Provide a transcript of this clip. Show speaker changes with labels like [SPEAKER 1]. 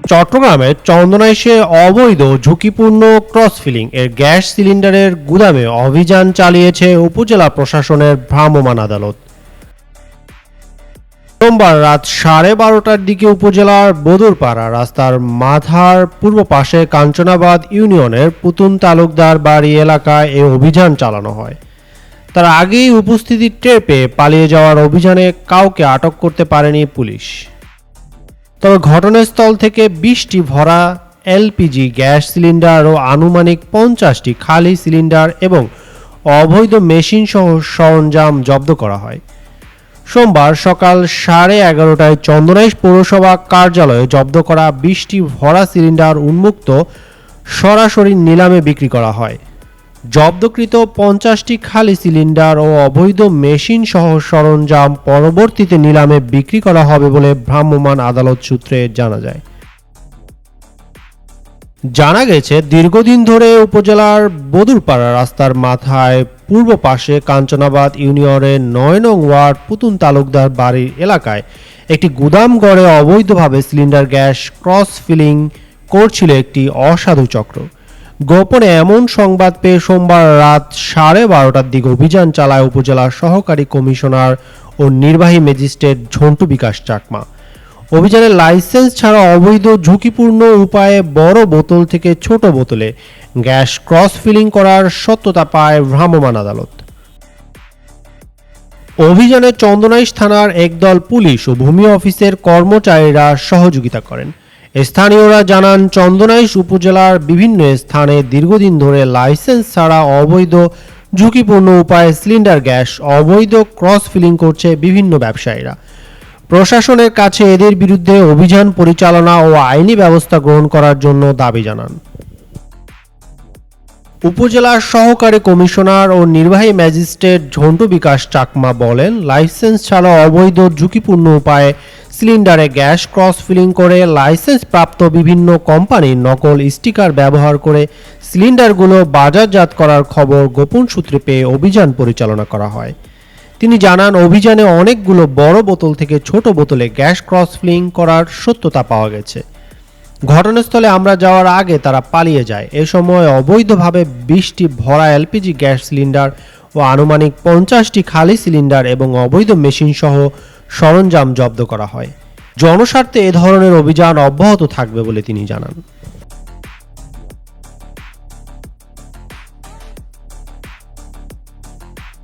[SPEAKER 1] চট্টগ্রামের চন্দনাইশে অবৈধ ঝুঁকিপূর্ণ ক্রস ফিলিং এর গ্যাস সিলিন্ডারের গুদামে অভিযান চালিয়েছে উপজেলা প্রশাসনের ভ্রাম্যমাণ আদালত। সোমবার রাত 12:30টার দিকে উপজেলার বদরপাড়া রাস্তার মাথার পূর্ব পাশে কাঞ্চনাবাদ ইউনিয়নের পুতুন তালুকদার বাড়ি এলাকায় এ অভিযান চালানো হয়। তার আগেই উপস্থিতি টের পেয়ে পালিয়ে যাওয়ার অভিযানে কাউকে আটক করতে পারেনি পুলিশ। তবে ঘটনাস্থল থেকে 20টি ভরা এলপিজি গ্যাস সিলিন্ডার ও আনুমানিক 50টি খালি সিলিন্ডার এবং অবৈধ মেশিন সহ সরঞ্জাম জব্দ করা হয়। সোমবার সকাল 11:30টায় চন্দনাইশ পৌরসভা কার্যালয়ে জব্দ করা 20টি ভরা সিলিন্ডার উন্মুক্ত সরাসরি নিলামে বিক্রি করা হয়। জব্দকৃত 50টি খালি সিলিন্ডার ও অবৈধ মেশিন সহ সরঞ্জাম পরবর্তীতে নিলামে বিক্রি করা হবে বলে ভ্রাম্যমাণ আদালত সূত্রে জানা যায়। জানা গেছে, দীর্ঘদিন ধরে উপজেলার বদরপাড়া রাস্তার মাথায় পূর্ব পাশে কাঞ্চনাবাদ ইউনিয়নের 9 নং ওয়ার্ড পুতুন তালুকদার বাড়ির এলাকায় একটি গুদাম গড়ে অবৈধভাবে সিলিন্ডার গ্যাস ক্রস ফিলিং করছিল একটি অসাধু চক্র। গোপনে এমন সংবাদ পেয়ে সোমবার রাত 12:30টার দিকে অভিযান চালায় উপজেলার সহকারী কমিশনার ও নির্বাহী ম্যাজিস্ট্রেট ঝন্টু বিকাশ চাকমা। অভিযানে লাইসেন্স ছাড়া অবৈধ ঝুঁকিপূর্ণ উপায়ে বড় বোতল থেকে ছোট বোতলে গ্যাস ক্রস ফিলিং করার সত্যতা পায় ভ্রাম্যমাণ আদালত। অভিযানে চন্দনাইশ থানার একদল পুলিশ ও ভূমি অফিসের কর্মচারীরা সহযোগিতা করেন। স্থানীয়রা জানান, চন্দনাইশ উপজেলার বিভিন্ন স্থানে দীর্ঘদিন ধরে লাইসেন্স ছাড়া অবৈধ ঝুঁকিপূর্ণ উপায়ে সিলিন্ডার গ্যাস অবৈধ ক্রস ফিলিং করছে বিভিন্ন ব্যবসায়ীরা। প্রশাসনের কাছে এদের বিরুদ্ধে অভিযান পরিচালনা ও আইনি ব্যবস্থা গ্রহণ করার জন্য দাবি জানান। উপজেলার সহকারী কমিশনার ও নির্বাহী ম্যাজিস্ট্রেট ঝন্টু বিকাশ চাকমা বলেন, লাইসেন্স ছাড়া অবৈধ ঝুঁকিপূর্ণ উপায়ে সিলিন্ডারে গ্যাস ক্রস ফিলিং করে লাইসেন্স প্রাপ্ত বিভিন্ন কোম্পানির নকল স্টিকার ব্যবহার করে সিলিন্ডারগুলো বাজারজাত করার খবর গোপন সূত্রে পেয়ে অভিযান পরিচালনা করা হয়। তিনি জানান, অভিযানে অনেকগুলো বড় বোতল থেকে ছোট বোতলে গ্যাস ক্রস ফিলিং করার সত্যতা পাওয়া গেছে। ঘটনাস্থলে আমরা যাওয়ার আগে তারা পালিয়ে যায়। এ সময় অবৈধভাবে 20টি ভরা এলপিজি গ্যাস সিলিন্ডার ও আনুমানিক 50টি খালি সিলিন্ডার এবং অবৈধ মেশিন সহ সরঞ্জাম জব্দ করা হয়। জনস্বার্থে এ ধরনের অভিযান অব্যাহত থাকবে বলে তিনি জানান।